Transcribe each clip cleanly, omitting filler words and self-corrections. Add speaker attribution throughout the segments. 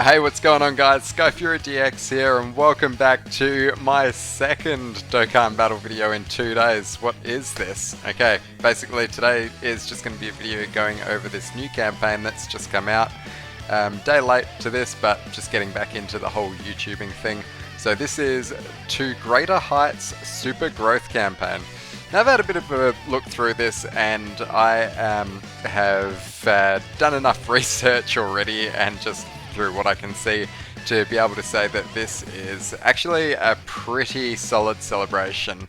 Speaker 1: Hey, what's going on, guys? SkyfuryDX here, and welcome back to my second Dokkan battle video in 2 days. What is this? Okay, basically today is just going to be a video going over this new campaign that's just come out. Day late to this, but just getting back into the whole YouTubing thing. So this is To Greater Heights Super Growth Campaign. Now I've had a bit of a look through this, and I have done enough research already, and just through what I can see, to be able to say that this is actually a pretty solid celebration.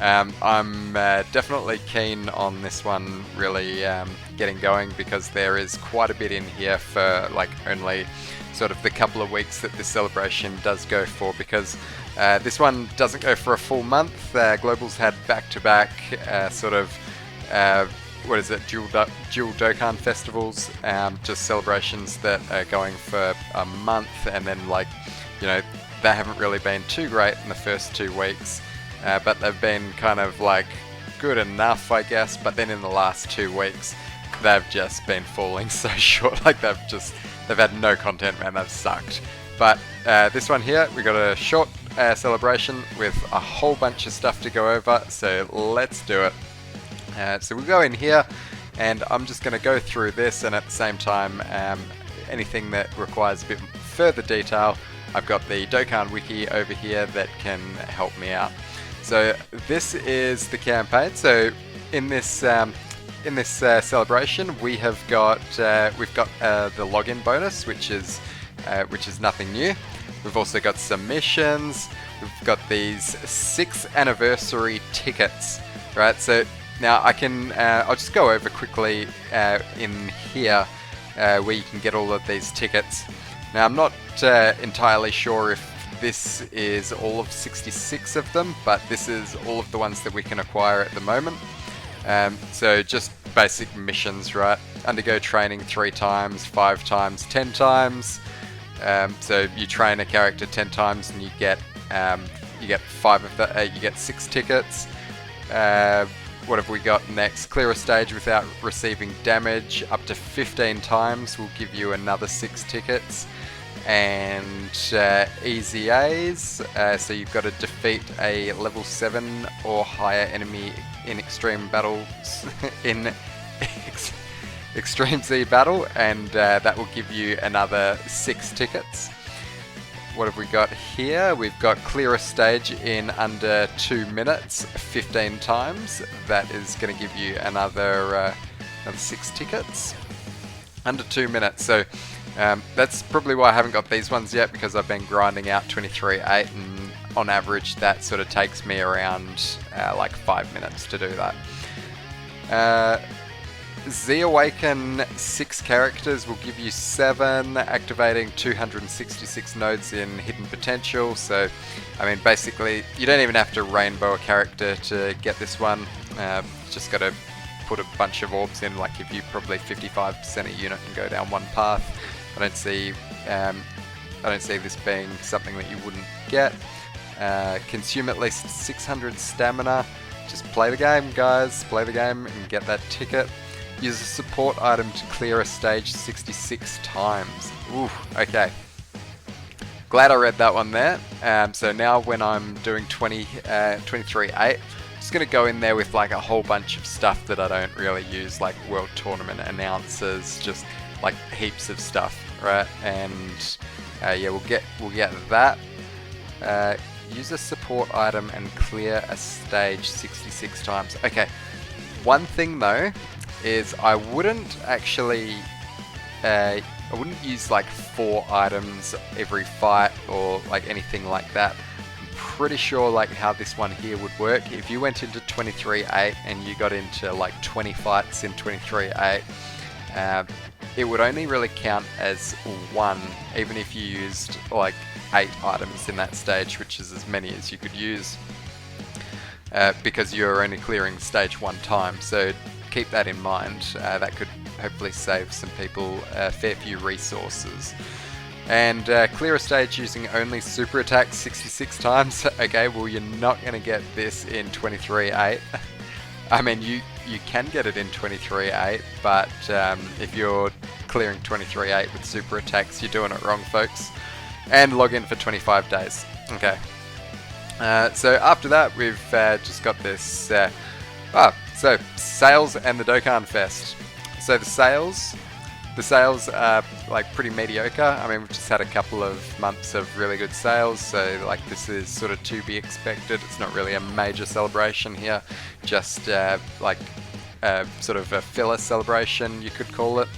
Speaker 1: I'm definitely keen on this one really getting going, because there is quite a bit in here for like only sort of the couple of weeks that this celebration does go for, because this one doesn't go for a full month. Global's had back-to-back sort of what is it, dual Dokkan festivals, just celebrations that are going for a month, and then, like, you know, they haven't really been too great in the first 2 weeks, but they've been kind of like good enough, I guess. But then in the last 2 weeks they've just been falling so short. Like they've had no content, man. They've sucked. But this one here, we got a short celebration with a whole bunch of stuff to go over, so let's do it. So we'll go in here, and I'm just going to go through this, and at the same time, anything that requires a bit further detail, I've got the Dokkan Wiki over here that can help me out. So this is the campaign. So in this celebration, we've got the login bonus, which is nothing new. We've also got some missions. We've got these 6th anniversary tickets, right? So now I'll just go over quickly in here where you can get all of these tickets. Now I'm not entirely sure if this is all of 66 of them, but this is all of the ones that we can acquire at the moment. So just basic missions, right? Undergo training 3 times, 5 times, 10 times. So you train a character 10 times, and you get 6 tickets. What have we got next? Clear a stage without receiving damage up to 15 times will give you another 6 tickets. And easy A's, so you've got to defeat a level 7 or higher enemy in extreme battles in Extreme Z battle, and that will give you another 6 tickets. What have we got here? We've got clear a stage in under 2 minutes 15 times. That is going to give you another 6 tickets. Under 2 minutes. So that's probably why I haven't got these ones yet, because I've been grinding out 23.8, and on average that sort of takes me around like 5 minutes to do that. Z Awaken 6 characters will give you 7, activating 266 nodes in hidden potential. So, I mean, basically, you don't even have to rainbow a character to get this one. Just got to put a bunch of orbs in. Like, if you probably 55% a unit and go down one path. I don't see this being something that you wouldn't get. Consume at least 600 stamina. Just play the game, guys. Play the game and get that ticket. Use a support item to clear a stage 66 times. Ooh, okay. Glad I read that one there. So now when I'm doing 23.8, I'm just going to go in there with like a whole bunch of stuff that I don't really use, like World Tournament announcers, just like heaps of stuff, right? And yeah, we'll get that. Use a support item and clear a stage 66 times. Okay, one thing though is I wouldn't actually I wouldn't use like 4 items every fight or like anything like that. I'm pretty sure like how this one here would work. If you went into 23.8 and you got into like 20 fights in 23.8, it would only really count as 1, even if you used like 8 items in that stage, which is as many as you could use, because you're only clearing stage 1 time. So keep that in mind. That could hopefully save some people a fair few resources. And clear a stage using only super attacks 66 times. Okay, well, you're not going to get this in 23.8. I mean, you can get it in 23.8, but if you're clearing 23.8 with super attacks, you're doing it wrong, folks. And log in for 25 days. Okay. So after that, we've just got this. So sales and the Dokkan Fest. So the sales are like pretty mediocre. I mean, we've just had a couple of months of really good sales, so like this is sort of to be expected. It's not really a major celebration here, just like sort of a filler celebration, you could call it,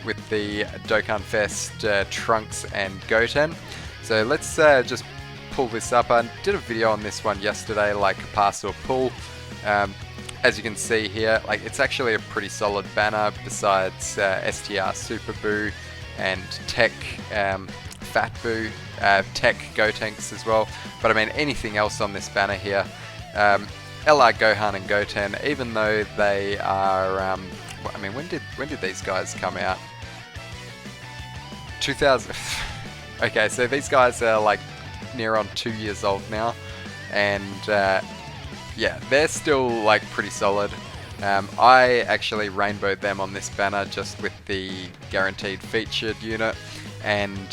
Speaker 1: with the Dokkan Fest Trunks and Goten. So let's just pull this up. I did a video on this one yesterday, like pass or pull. As you can see here, like it's actually a pretty solid banner besides STR Super Boo and Tech Fat Boo, Tech Gotenks as well. But I mean anything else on this banner here, LR Gohan and Goten, even though they are, I mean when did these guys come out? 2000. Okay, so these guys are like near on 2 years old now, and yeah, they're still like pretty solid. I actually rainbowed them on this banner just with the guaranteed featured unit, and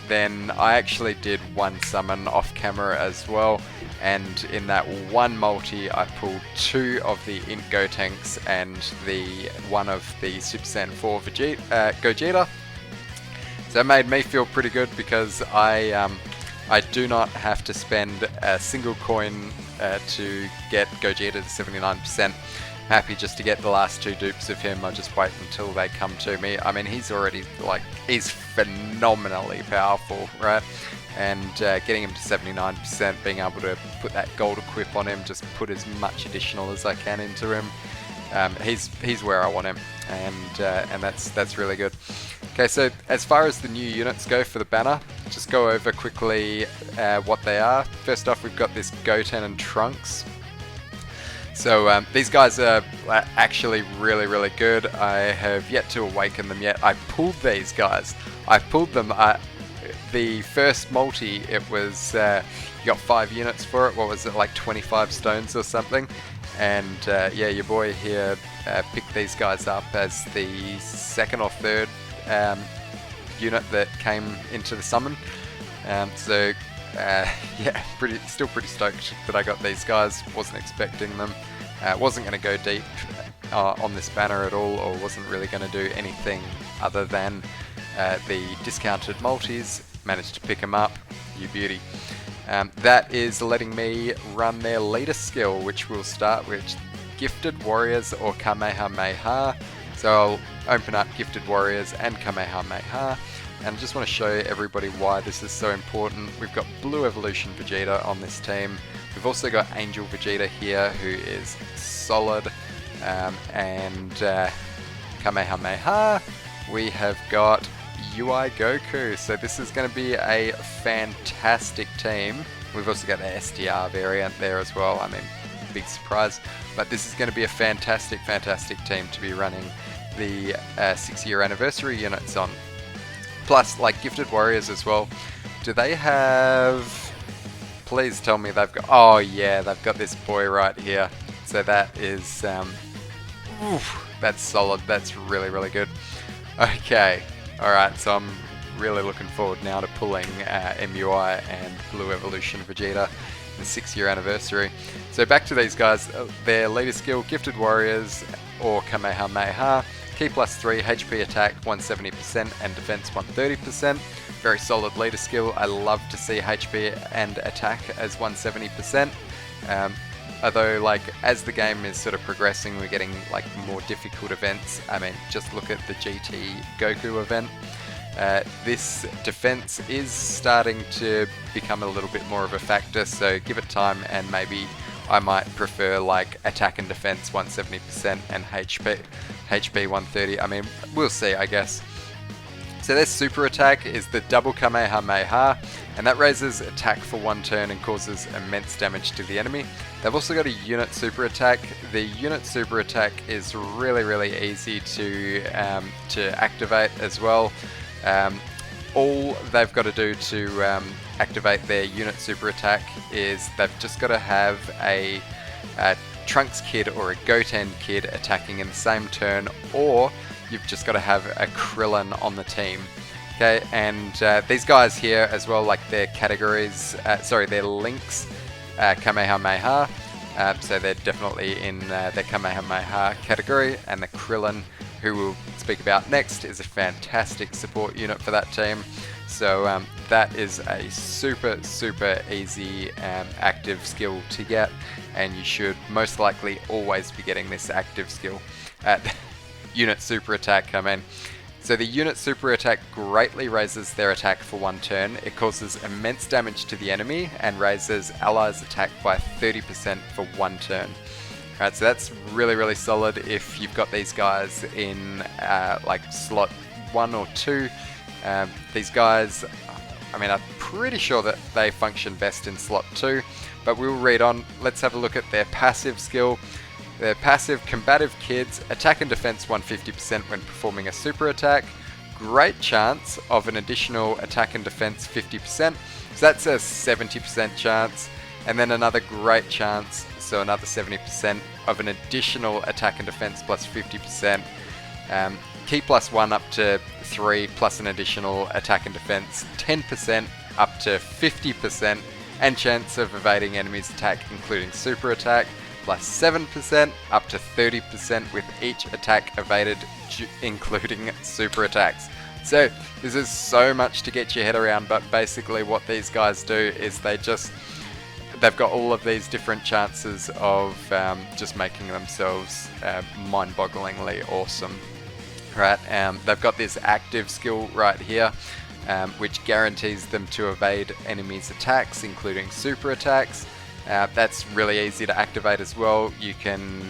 Speaker 1: then I actually did one summon off camera as well, and in that one multi I pulled 2 of the Int Gotenks and one of the Super Saiyan 4 Gogeta. So it made me feel pretty good because I do not have to spend a single coin to get Gogeta to 79%. Happy just to get the last 2 dupes of him. I just wait until they come to me. I mean, he's already like, he's phenomenally powerful, right? And getting him to 79%, being able to put that gold equip on him, just put as much additional as I can into him. He's where I want him, and that's really good. Okay, so as far as the new units go for the banner, just go over quickly what they are. First off, we've got this Goten and Trunks. So these guys are actually really, really good. I have yet to awaken them yet. I pulled these guys. I pulled them. The first multi, it was, you got 5 units for it. What was it, like 25 stones or something? And yeah, your boy here picked these guys up as the 2nd or 3rd unit that came into the summon. So yeah, still pretty stoked that I got these guys. Wasn't expecting them. Wasn't going to go deep on this banner at all, or wasn't really going to do anything other than the discounted multis. Managed to pick them up. You beauty. That is letting me run their leader skill, which we'll start with Gifted Warriors or Kamehameha. So I'll open up Gifted Warriors and Kamehameha, and I just want to show everybody why this is so important. We've got Blue Evolution Vegeta on this team. We've also got Angel Vegeta here, who is solid, and Kamehameha. We have got UI Goku, so this is going to be a fantastic team. We've also got the STR variant there as well. I mean, big surprise, but this is going to be a fantastic team to be running the 6-year anniversary units on. Plus, like Gifted Warriors as well. Do they have? Please tell me they've got. Oh yeah, they've got this boy right here. So that is, that's solid. That's really, really good. Okay. Alright, so I'm really looking forward now to pulling MUI and Blue Evolution Vegeta in the 6-year anniversary. So back to these guys, their leader skill, Gifted Warriors or Kamehameha, Ki +3, HP attack 170% and defense 130%. Very solid leader skill. I love to see HP and attack as 170%. Although, like, as the game is sort of progressing, we're getting like more difficult events. I mean, just look at the GT Goku event. This defense is starting to become a little bit more of a factor, so give it time, and maybe I might prefer like attack and defense 170% and HP 130. I mean, we'll see, I guess. So their super attack is the double Kamehameha, and that raises attack for 1 turn and causes immense damage to the enemy. They've also got a unit super attack. The unit super attack is really, really easy to activate as well. All they've got to do to activate their unit super attack is they've just got to have a Trunks Kid or a Goten Kid attacking in the same turn, or you've just got to have a Krillin on the team. Okay, and these guys here as well, like their categories, their links, Kamehameha, so they're definitely in the Kamehameha category, and the Krillin, who we'll speak about next, is a fantastic support unit for that team. So that is a super easy active skill to get, and you should most likely always be getting this active skill at unit super attack. So the unit super attack greatly raises their attack for one turn. It causes immense damage to the enemy and raises allies' attack by 30% for one turn. Alright, so that's really solid if you've got these guys in like slot 1 or 2. These guys, I mean, I'm pretty sure that they function best in slot 2, but we'll read on. Let's have a look at their passive skill. Their passive, Combative Kids, attack and defense 150% when performing a super attack. Great chance of an additional attack and defense 50%, so that's a 70% chance. And then another great chance, so another 70% of an additional attack and defense plus 50%. Key plus 1 up to 3 plus an additional attack and defense 10% up to 50%, and chance of evading enemies' attack including super attack plus 7% up to 30% with each attack evaded including super attacks. So this is so much to get your head around, but basically what these guys do is they've got all of these different chances of just making themselves mind-bogglingly awesome. Right, they've got this active skill right here, which guarantees them to evade enemies' attacks, including super attacks. That's really easy to activate as well. You can,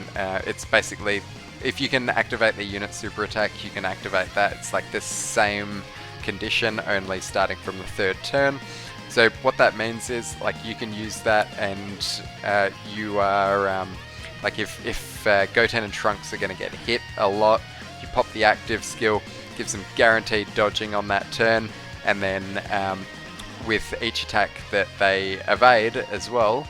Speaker 1: it's basically, if you can activate the unit super attack, you can activate that. It's like the same condition, only starting from the 3rd turn. So what that means is, like, you can use that, and you are, like, if Goten and Trunks are going to get hit a lot, you pop the active skill, gives them guaranteed dodging on that turn, and then with each attack that they evade as well,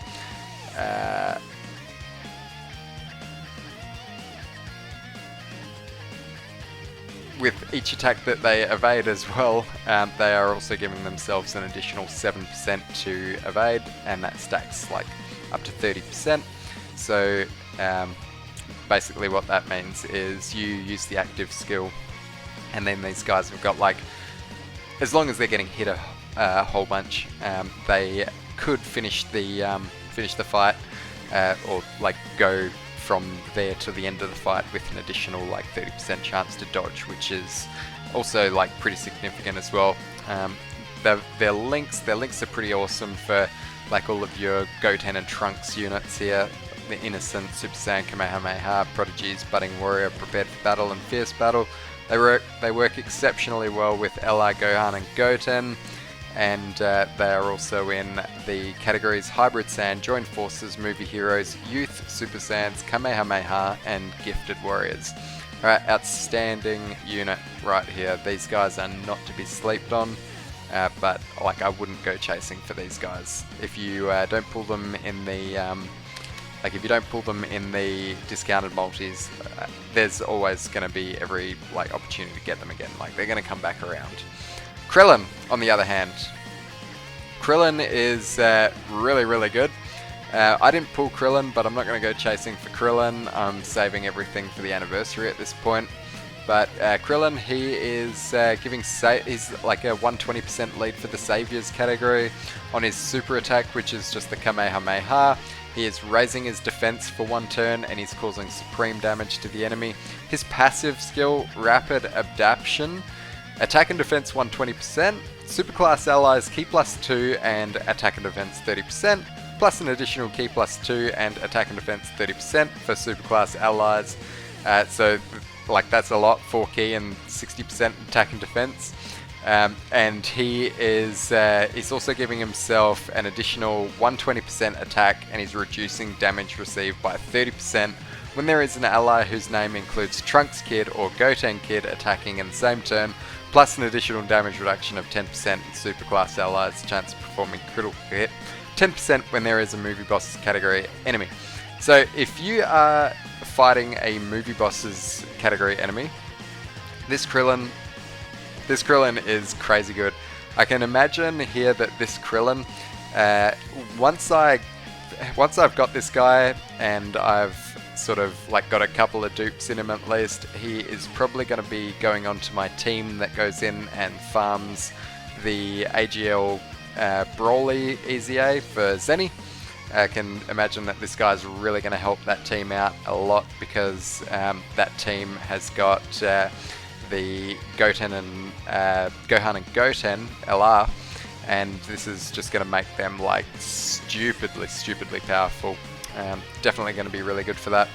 Speaker 1: they are also giving themselves an additional 7% to evade, and that stacks like up to 30%. So basically what that means is you use the active skill, and then these guys have got, like, as long as they're getting hit a whole bunch, they could finish the fight, or like go from there to the end of the fight with an additional like 30% chance to dodge, which is also like pretty significant as well. Their links are pretty awesome for like all of your Goten and Trunks units here. The Innocent, Super Saiyan, Kamehameha, Prodigies, Budding Warrior, Prepared for Battle, and Fierce Battle. They work exceptionally well with LR, Gohan, and Goten, and they are also in the categories Hybrid Saiyan, Joined Forces, Movie Heroes, Youth, Super Saiyans, Kamehameha, and Gifted Warriors. Alright, outstanding unit right here. These guys are not to be slept on, but like I wouldn't go chasing for these guys. If you don't pull them in the if you don't pull them in the discounted multis, there's always going to be every like opportunity to get them again. Like, they're going to come back around. Krillin, on the other hand, Krillin is really good. I didn't pull Krillin, but I'm not going to go chasing for Krillin. I'm saving everything for the anniversary at this point. But Krillin, he is he's like a 120% lead for the Saviors category on his super attack, which is just the Kamehameha. He is raising his defense for one turn, and he's causing supreme damage to the enemy. His passive skill, Rapid Adaptation, attack and defense 120%, superclass allies key plus 2 and attack and defense 30%, plus an additional key plus 2 and attack and defense 30% for superclass allies. So like that's a lot, 4 key and 60% attack and defense. And he is he's also giving himself an additional 120% attack, and he's reducing damage received by 30% when there is an ally whose name includes Trunks Kid or Goten Kid attacking in the same turn, plus an additional damage reduction of 10% in superclass allies' chance of performing critical hit, 10% when there is a movie boss category enemy. So if you are fighting a movie bosses category enemy, this Krillin is crazy good. I can imagine here that this Krillin, once I've got this guy and I've sort of like got a couple of dupes in him at least, he is probably going to be going on to my team that goes in and farms the AGL Brawly EZA for Zenny. I can imagine that this guy's really going to help that team out a lot, because that team has got the Goten and Gohan and Goten LR, and this is just going to make them like stupidly powerful. Definitely going to be really good for that.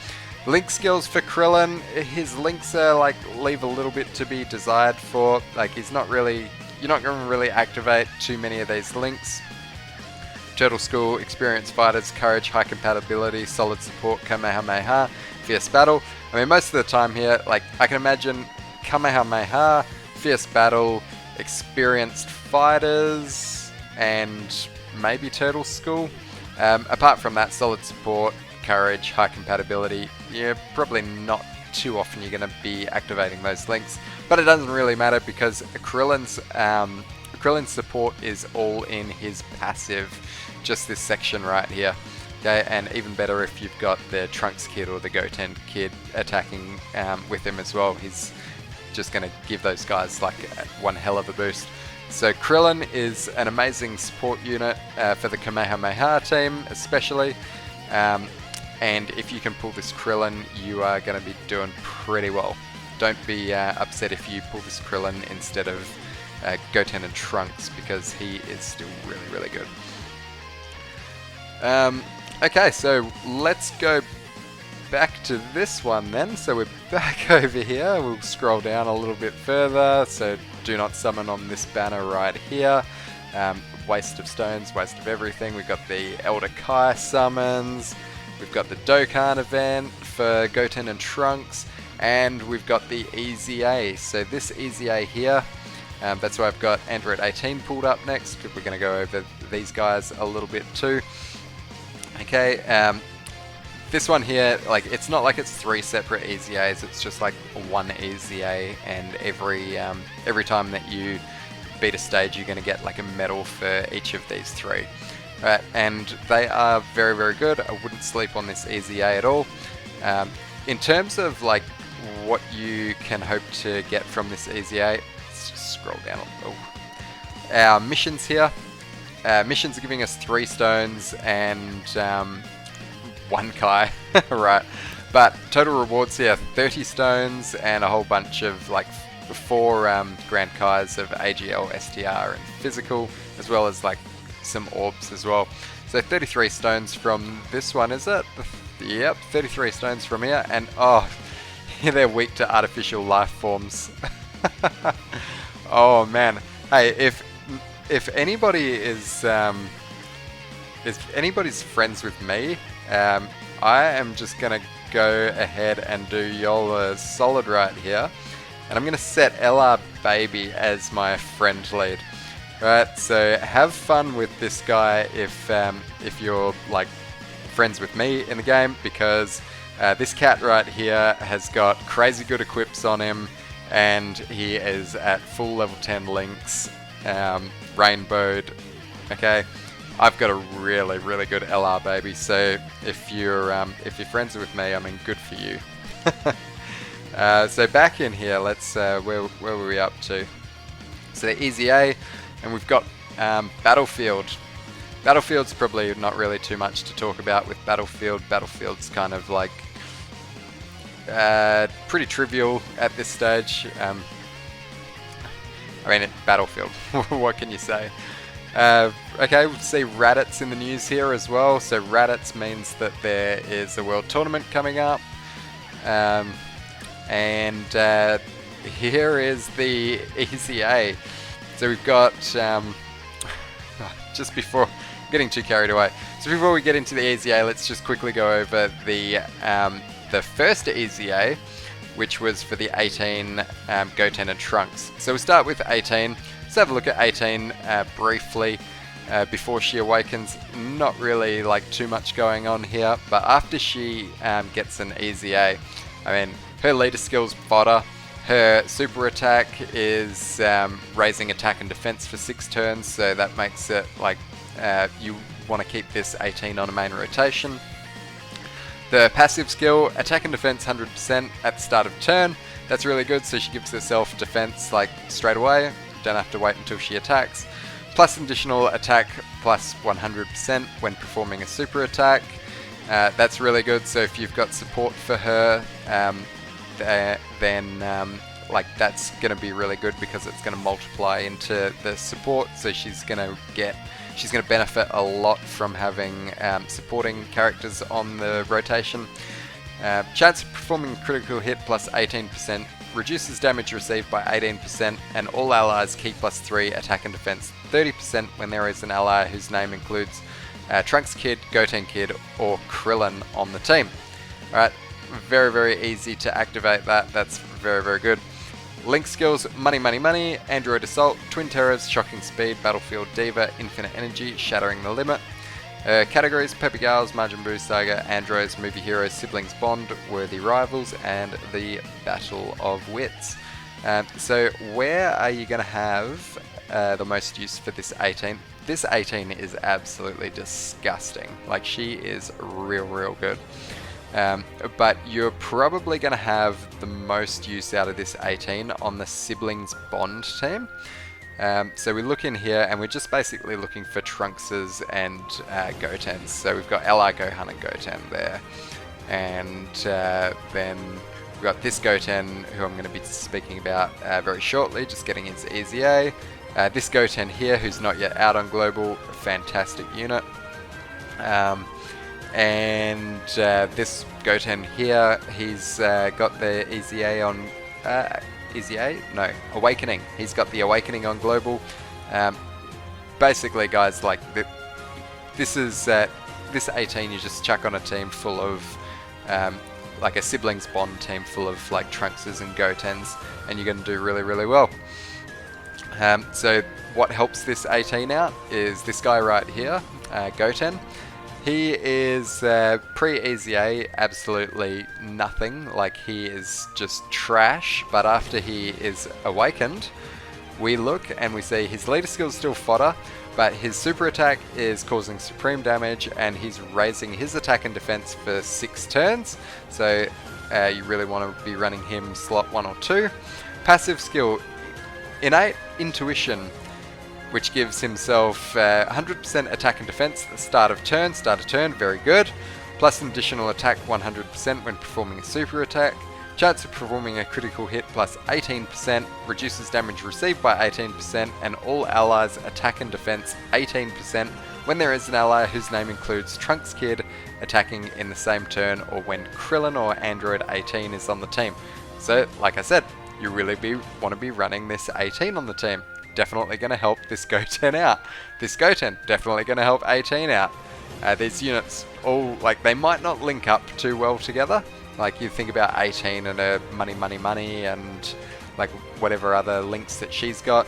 Speaker 1: Link skills for Krillin. His links are like leave a little bit to be desired for. Like you're not going to really activate too many of these links. Turtle School, experienced fighters, courage, high compatibility, solid support, Kamehameha, fierce battle. I mean, most of the time here, like I can imagine Kamehameha, fierce battle, experienced fighters, and maybe Turtle School. Apart from that, solid support, courage, high compatibility, yeah, probably not too often you're going to be activating those links. But it doesn't really matter, because Krillin's support is all in his passive, just this section right here. Okay, and even better if you've got the Trunks kid or the Goten kid attacking with him as well. He's just going to give those guys like one hell of a boost. So Krillin is an amazing support unit for the Kamehameha team especially, and if you can pull this Krillin, you are going to be doing pretty well. Don't be upset if you pull this Krillin instead of Goten and Trunks, because he is still really good. Okay, so let's go back to this one then. So we're back over here. We'll scroll down a little bit further. So do not summon on this banner right here. Waste of stones, waste of everything. We've got the Elder Kai summons. We've got the Dokkan event for Goten and Trunks. And we've got the EZA. So this EZA here, that's why I've got Android 18 pulled up next. We're going to go over these guys a little bit too. Okay, this one here, like it's not like it's 3 separate EZAs, it's just like one EZA, and every time that you beat a stage you're going to get like a medal for each of these 3. Right, and they are very good. I wouldn't sleep on this EZA at all. In terms of like what you can hope to get from this EZA, let's just scroll down a little. Our missions here. Missions are giving us 3 stones and 1 Kai, right? But total rewards here, 30 stones and a whole bunch of like 4 Grand Kais of AGL, STR and physical, as well as like some orbs as well. So 33 stones from this one, is it? Yep, 33 stones from here, and oh, they're weak to artificial life forms. Oh man, hey, if anybody is if anybody's friends with me, I am just gonna go ahead and do y'all a solid right here, and I'm gonna set LR Baby as my friend lead. Right, so have fun with this guy if you're like friends with me in the game, because this cat right here has got crazy good equips on him, and he is at full level 10 links, rainbowed. Okay, I've got a really good LR Baby, so if you're friends with me, I mean, good for you. So back in here, let's where were we up to? So the EZA, and we've got Battlefield. Battlefield's probably not really too much to talk about with Battlefield. Battlefield's kind of like pretty trivial at this stage. I mean, Battlefield. What can you say? Okay, we'll see Raditz in the news here as well. So Raditz means that there is a world tournament coming up. And here is the EZA. So we've got, just before getting too carried away. So before we get into the EZA, let's just quickly go over the first EZA, which was for the 18 Goten and Trunks. So we'll start with 18. Let's have a look at 18 briefly. before she awakens. Not really like too much going on here, but after she gets an easy A, I mean, her leader skills fodder. Her super attack is raising attack and defense for 6 turns, so that makes it like you want to keep this 18 on a main rotation. The passive skill, attack and defense 100% at the start of turn. That's really good, so she gives herself defense like straight away. Don't have to wait until she attacks. Plus additional attack plus 100% when performing a super attack. That's really good, so if you've got support for her, then like that's going to be really good because it's going to multiply into the support, so she's going to benefit a lot from having supporting characters on the rotation. Chance of performing a critical hit plus 18%, reduces damage received by 18%, and all allies key plus 3 attack and defense 30% when there is an ally whose name includes Trunks Kid, Goten Kid, or Krillin on the team. Alright, very, very easy to activate that. That's very, very good. Link skills, Money, Money, Money, Android Assault, Twin Terrors, Shocking Speed, Battlefield Diva, Infinite Energy, Shattering the Limit. Categories, Peppy Gals, Majin Buu Saga, Andros, Movie Heroes, Siblings Bond, Worthy Rivals, and the Battle of Wits. So where are you going to have the most use for this 18? This 18 is absolutely disgusting. Like, she is real good. But you're probably going to have the most use out of this 18 on the Siblings Bond team. So we look in here and we're just basically looking for Trunkses and Gotens. So we've got Ally Gohan and Goten there. And then we've got this Goten, who I'm going to be speaking about very shortly, just getting his easy A. This Goten here, who's not yet out on Global, fantastic unit. And this Goten here, he's got the easy A on... Easy A? No, Awakening. He's got the Awakening on Global. Basically, guys, like this 18 you just chuck on a team full of like a Siblings Bond team full of like Trunkses and Gotens, and you're going to do really well. So what helps this 18 out is this guy right here, Goten. He is pre-Easy A, absolutely nothing, like he is just trash, but after he is awakened, we look and we see his leader skill is still fodder, but his super attack is causing supreme damage and he's raising his attack and defense for 6 turns, so you really want to be running him slot 1 or 2. Passive skill, Innate Intuition, which gives himself 100% attack and defense at the start of turn, very good. Plus an additional attack 100% when performing a super attack. Chance of performing a critical hit plus 18%, reduces damage received by 18%, and all allies attack and defense 18% when there is an ally whose name includes Trunks Kid attacking in the same turn, or when Krillin or Android 18 is on the team. So, like I said, you really want to be running this 18 on the team. Definitely going to help this Goten out. This Goten definitely going to help 18 out. These units all, like, they might not link up too well together. Like, you think about 18 and her Money, Money, Money and like whatever other links that she's got.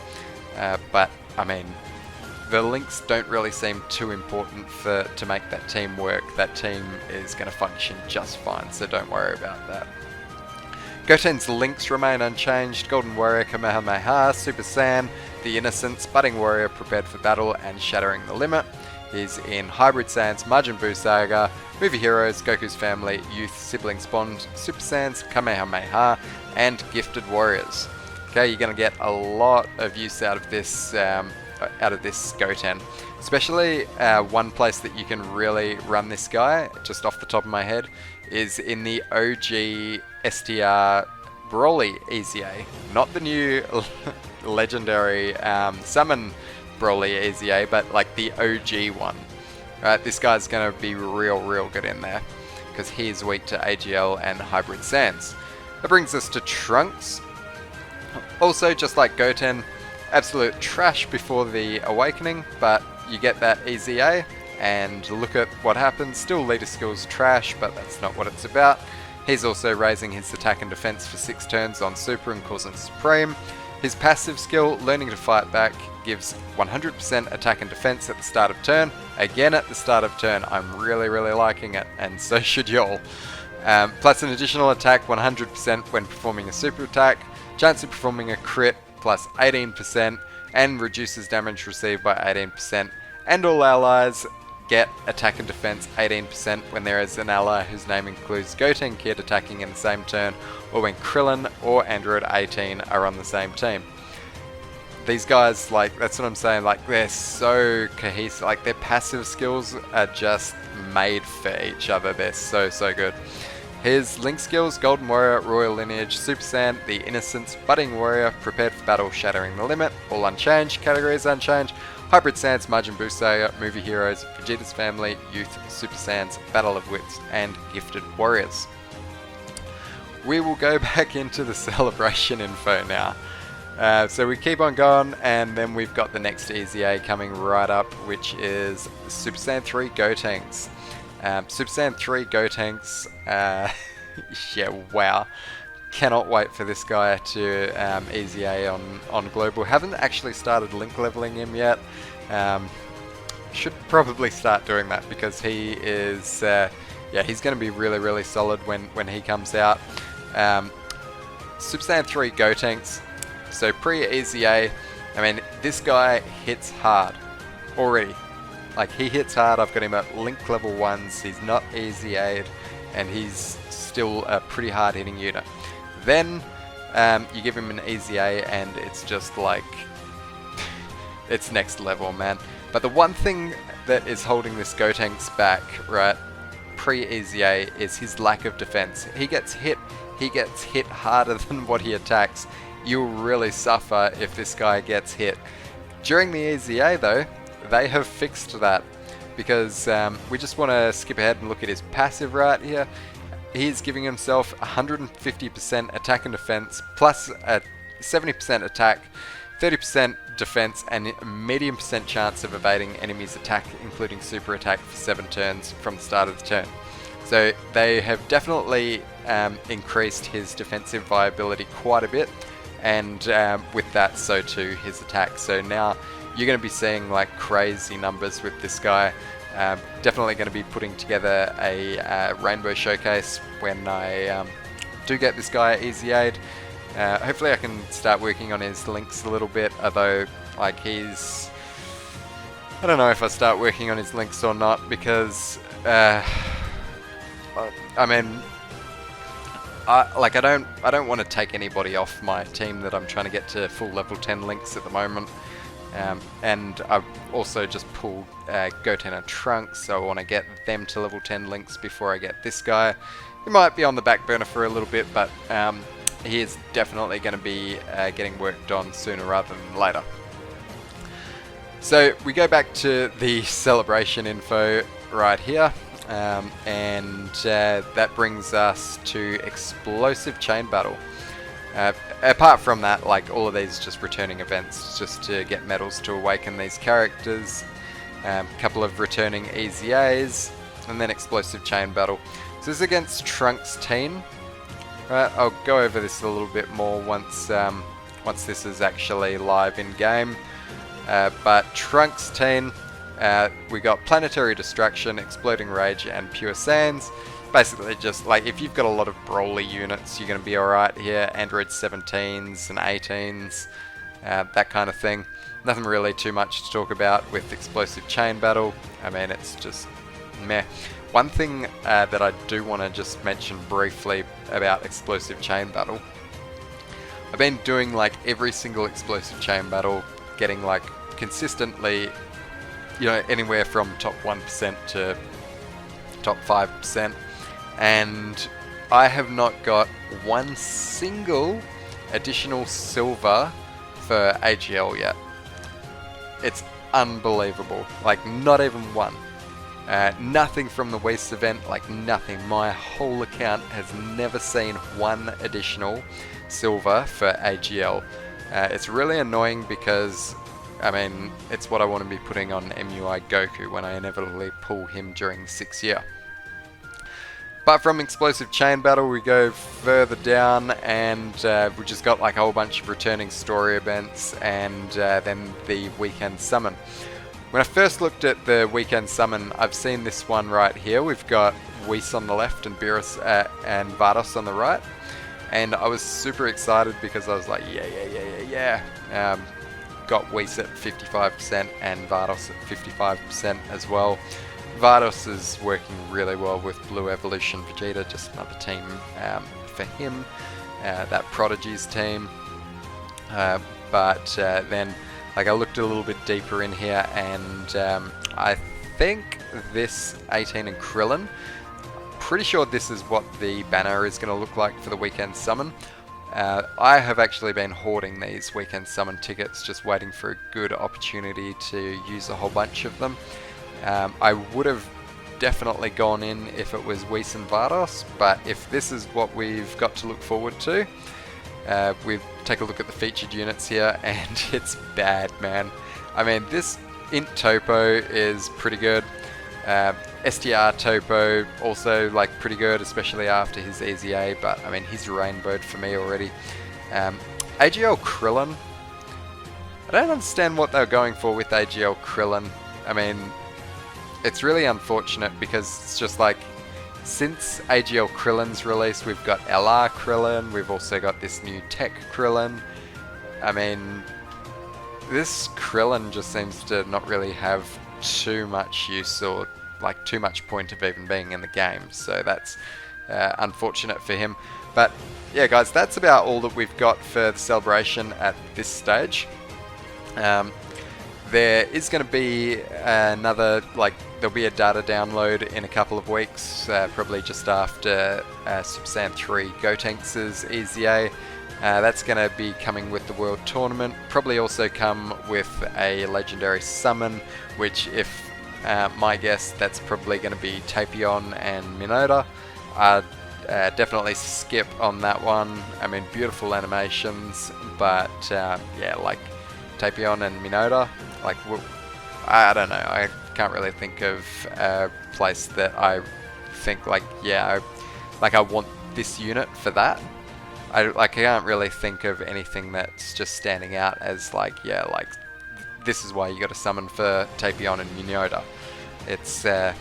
Speaker 1: But I mean, the links don't really seem too important to make that team work. That team is going to function just fine, so don't worry about that. Goten's links remain unchanged: Golden Warrior, Kamehameha, Super Saiyan, the Innocents, Budding Warrior, Prepared for Battle, and Shattering the Limit. He's in Hybrid Saiyans, Majin Buu Saga, Movie Heroes, Goku's Family, Youth, Siblings Bond, Super Saiyans, Kamehameha, and Gifted Warriors. Okay, you're going to get a lot of use out of this Goten. Especially one place that you can really run this guy, just off the top of my head, is in the OG STR Broly EZA, not the new legendary summon Broly EZA, but like the OG one. Right, this guy's going to be real good in there because he's weak to AGL and Hybrid Saiyans. That brings us to Trunks. Also, just like Goten, absolute trash before the Awakening, but you get that EZA and look at what happens. Still leader skills trash, but that's not what it's about. He's also raising his attack and defense for 6 turns on Super and causing Supreme. His passive skill, Learning to Fight Back, gives 100% attack and defense at the start of turn. Again at the start of turn, I'm really liking it, and so should y'all. Plus an additional attack 100% when performing a super attack, chance of performing a crit plus 18%, and reduces damage received by 18%, and all allies get attack and defense 18% when there is an ally whose name includes Goten Kid attacking in the same turn, or when Krillin or Android 18 are on the same team. These guys, like, that's what I'm saying, like, they're so cohesive, like, their passive skills are just made for each other. They're so good. His Link skills: Golden Warrior, Royal Lineage, Super Saiyan, The Innocence, Budding Warrior, Prepared for Battle, Shattering the Limit, all unchanged, categories unchanged, Hybrid Saiyans, Majin Buu Saga, Movie Heroes, Vegeta's Family, Youth, Super Saiyans, Battle of Wits, and Gifted Warriors. We will go back into the celebration info now. So we keep on going, and then we've got the next EZA coming right up, which is Super Saiyan 3 Gotenks. Super Saiyan 3 Gotenks, yeah, wow. Cannot wait for this guy to EZA on Global. Haven't actually started link leveling him yet. Should probably start doing that, because he is, yeah, he's going to be really solid when he comes out. Super Saiyan 3 Gotenks. So pre-EZA, I mean, this guy hits hard already. Like, he hits hard. I've got him at link level 1s. He's not EZA'd, and he's still a pretty hard hitting unit. Then you give him an EZA, and it's just like, it's next level, man. But the one thing that is holding this Gotenks back, right, pre-EZA, is his lack of defense. He gets hit harder than what he attacks. You'll really suffer if this guy gets hit. During the EZA though, they have fixed that, because we just want to skip ahead and look at his passive right here. He's giving himself 150% attack and defense, plus a 70% attack, 30% defense, and a medium % chance of evading enemies' attack, including super attack, for 7 turns from the start of the turn. So they have definitely increased his defensive viability quite a bit, and with that, so too his attack. So now you're going to be seeing like crazy numbers with this guy. Definitely going to be putting together a Rainbow Showcase when I do get this guy EZA'd. Hopefully I can start working on his links a little bit, although like I don't know if I start working on his links or not, because I mean, I don't want to take anybody off my team that I'm trying to get to full level 10 links at the moment. And I've also just pulled Goten and Trunks, so I want to get them to level 10 links before I get this guy. He might be on the back burner for a little bit, but he is definitely going to be getting worked on sooner rather than later. So we go back to the celebration info right here, and that brings us to Explosive Chain Battle. Apart from that, like, all of these just returning events just to get medals to awaken these characters, a couple of returning EZAs, and then Explosive Chain Battle. So this is against Trunks Teen. Right, I'll go over this a little bit more once this is actually live in game. But Trunks Teen, we got Planetary Destruction, Exploding Rage, and Pure Sands. Basically just like, if you've got a lot of Broly units, you're going to be alright here. Android 17s and 18s, that kind of thing. Nothing really too much to talk about with Explosive Chain Battle. I mean, it's just meh. One thing that I do want to just mention briefly about Explosive Chain Battle. I've been doing like every single Explosive Chain Battle, getting like consistently, you know, anywhere from top 1% to top 5%. And I have not got one single additional silver for AGL yet. It's unbelievable. Like, not even one. Nothing from the Waste event, like nothing. My whole account has never seen one additional silver for AGL. It's really annoying because, I mean, it's what I want to be putting on MUI Goku when I inevitably pull him during the 6th year. But from Explosive Chain Battle, we go further down, and we just got like a whole bunch of returning story events, and then the Weekend Summon. When I first looked at the Weekend Summon, I've seen this one right here. We've got Whis on the left and Beerus and Vados on the right. And I was super excited because I was like, yeah. Got Whis at 55% and Vados at 55% as well. Vados is working really well with Blue Evolution Vegeta, just another team for him. That Prodigy's team. But then like I looked a little bit deeper in here, and I think this 18 and Krillin, pretty sure this is what the banner is going to look like for the Weekend Summon. I have actually been hoarding these Weekend Summon tickets, just waiting for a good opportunity to use a whole bunch of them. I would have definitely gone in if it was Whis and Vados, but if this is what we've got to look forward to, we take a look at the featured units here, and it's bad, man. I mean, this Int Topo is pretty good. STR Topo also like pretty good, especially after his EZA, but I mean, he's rainbowed for me already. AGL Krillin, I don't understand what they're going for with AGL Krillin. I mean, it's really unfortunate because it's just like, since AGL Krillin's release, we've got LR Krillin, we've also got this new Tech Krillin. I mean, this Krillin just seems to not really have too much use or like too much point of even being in the game, so that's unfortunate for him. But yeah guys, that's about all that we've got for the celebration at this stage. There is going to be another, like, there'll be a data download in a couple of weeks, probably just after Super Saiyan 3 Gotenks' EZA. That's going to be coming with the World Tournament, probably also come with a Legendary Summon, which, if my guess, that's probably going to be Tapion and Minota. Definitely skip on that one. I mean, beautiful animations, but yeah, like Tapion and Minota, like, I don't know, I can't really think of a place that I think like, yeah, I want this unit for that. I can't really think of anything that's just standing out as like, yeah, like this is why you got to summon for Tapion and Minota. It's they're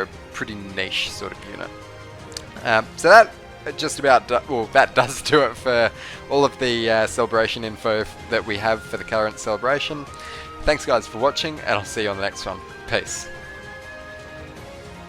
Speaker 1: a pretty niche sort of unit. So that just about that does do it for all of the celebration info that we have for the current celebration. Thanks guys for watching, and I'll see you on the next one. Peace.